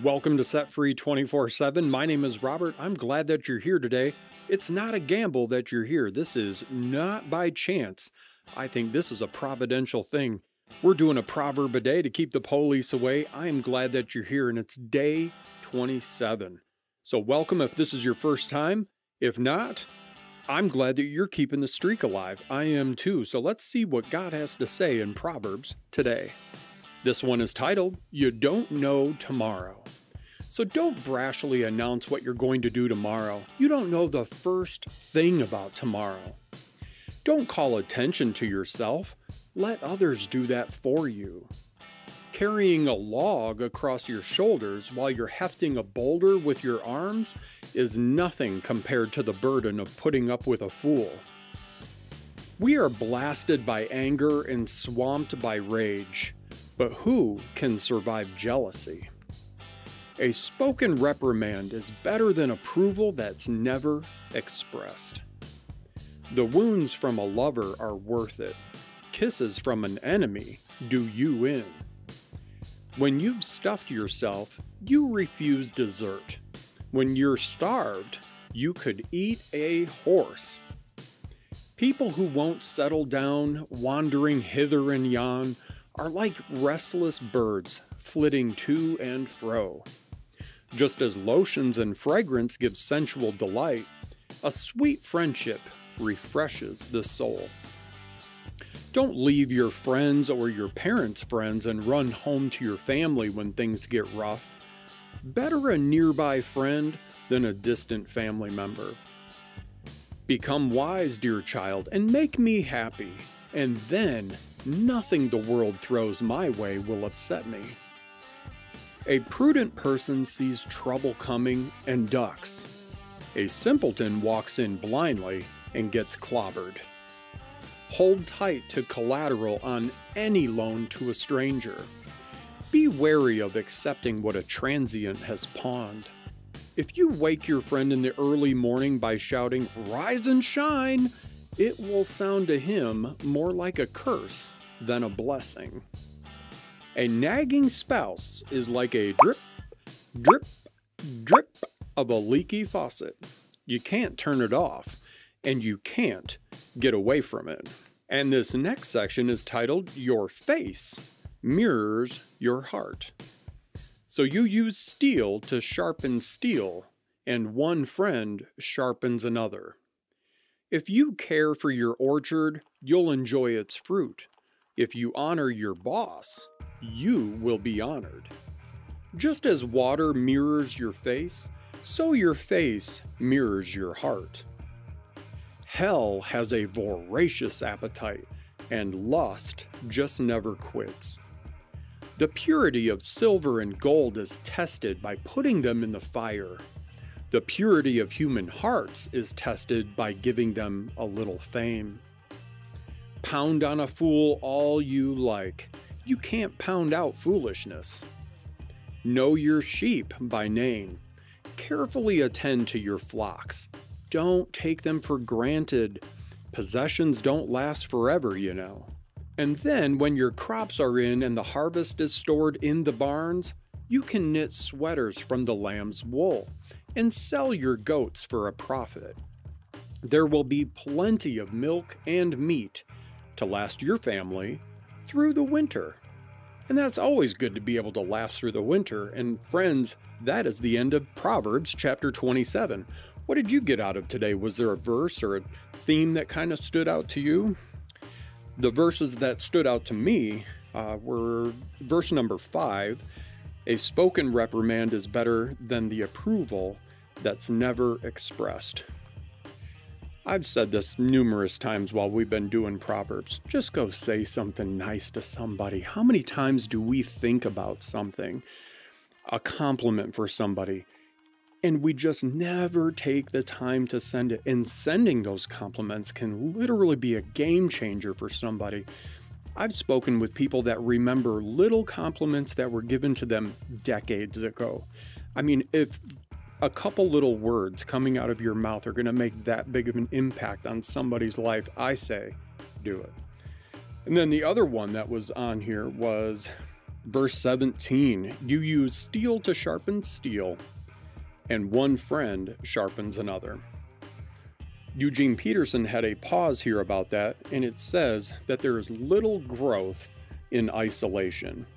Welcome to Set Free 24/7. My name is Robert. I'm glad that you're here today. It's not a gamble that you're here. This is not by chance. I think this is a providential thing. We're doing a proverb a day to keep the police away. I am glad that you're here, and it's day 27. So welcome if this is your first time. If not, I'm glad that you're keeping the streak alive. I am too. So let's see what God has to say in Proverbs today. This one is titled, You Don't Know Tomorrow. So don't brashly announce what you're going to do tomorrow. You don't know the first thing about tomorrow. Don't call attention to yourself. Let others do that for you. Carrying a log across your shoulders while you're hefting a boulder with your arms is nothing compared to the burden of putting up with a fool. We are blasted by anger and swamped by rage. But who can survive jealousy? A spoken reprimand is better than approval that's never expressed. The wounds from a lover are worth it. Kisses from an enemy do you in. When you've stuffed yourself, you refuse dessert. When you're starved, you could eat a horse. People who won't settle down, wandering hither and yon, are like restless birds flitting to and fro. Just as lotions and fragrance give sensual delight, a sweet friendship refreshes the soul. Don't leave your friends or your parents' friends and run home to your family when things get rough. Better a nearby friend than a distant family member. Become wise, dear child, and make me happy, and then nothing the world throws my way will upset me. A prudent person sees trouble coming and ducks. A simpleton walks in blindly and gets clobbered. Hold tight to collateral on any loan to a stranger. Be wary of accepting what a transient has pawned. If you wake your friend in the early morning by shouting, "Rise and shine," it will sound to him more like a curse than a blessing. A nagging spouse is like a drip, drip, drip of a leaky faucet. You can't turn it off, and you can't get away from it. And this next section is titled, Your Face Mirrors Your Heart. So you use steel to sharpen steel, and one friend sharpens another. If you care for your orchard, you'll enjoy its fruit. If you honor your boss, you will be honored. Just as water mirrors your face, so your face mirrors your heart. Hell has a voracious appetite, and lust just never quits. The purity of silver and gold is tested by putting them in the fire. The purity of human hearts is tested by giving them a little fame. Pound on a fool all you like. You can't pound out foolishness. Know your sheep by name. Carefully attend to your flocks. Don't take them for granted. Possessions don't last forever, you know. And then when your crops are in and the harvest is stored in the barns, you can knit sweaters from the lamb's wool and sell your goats for a profit. There will be plenty of milk and meat to last your family through the winter. And that's always good to be able to last through the winter. And friends, that is the end of Proverbs chapter 27. What did you get out of today? Was there a verse or a theme that kind of stood out to you? The verses that stood out to me were verse number 5. A spoken reprimand is better than the approval that's never expressed. I've said this numerous times while we've been doing Proverbs. Just go say something nice to somebody. How many times do we think about something, a compliment for somebody, and we just never take the time to send it? And sending those compliments can literally be a game changer for somebody. I've spoken with people that remember little compliments that were given to them decades ago. I mean, if a couple little words coming out of your mouth are going to make that big of an impact on somebody's life, I say, do it. And then the other one that was on here was Verse 17, you use steel to sharpen steel, and one friend sharpens another. Eugene Peterson had a pause here about that, and it says that there is little growth in isolation.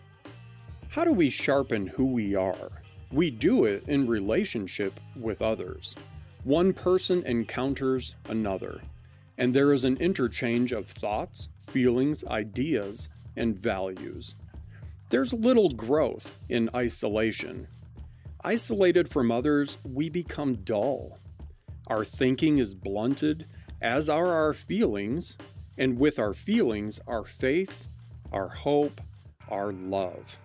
How do we sharpen who we are? We do it in relationship with others. One person encounters another, and there is an interchange of thoughts, feelings, ideas, and values. There's little growth in isolation. Isolated from others, we become dull. Our thinking is blunted, as are our feelings, and with our feelings, our faith, our hope, our love.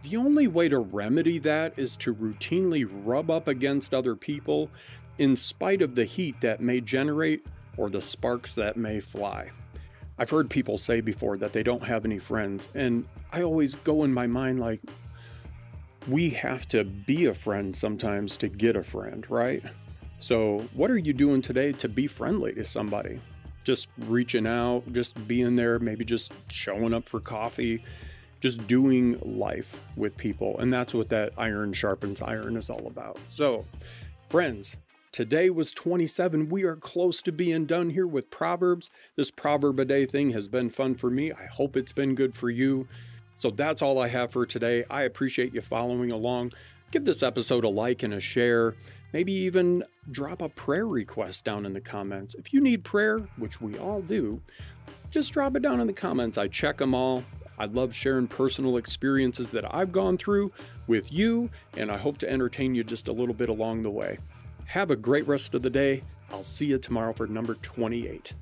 The only way to remedy that is to routinely rub up against other people in spite of the heat that may generate or the sparks that may fly. I've heard people say before that they don't have any friends, and I always go in my mind like, we have to be a friend sometimes to get a friend, right? So what are you doing today to be friendly to somebody? Just reaching out, just being there, maybe just showing up for coffee, just doing life with people. And that's what that iron sharpens iron is all about. So, friends, today was 27. We are close to being done here with Proverbs. This Proverb a day thing has been fun for me. I hope it's been good for you. So that's all I have for today. I appreciate you following along. Give this episode a like and a share. Maybe even drop a prayer request down in the comments. If you need prayer, which we all do, just drop it down in the comments. I check them all. I love sharing personal experiences that I've gone through with you, and I hope to entertain you just a little bit along the way. Have a great rest of the day. I'll see you tomorrow for number 28.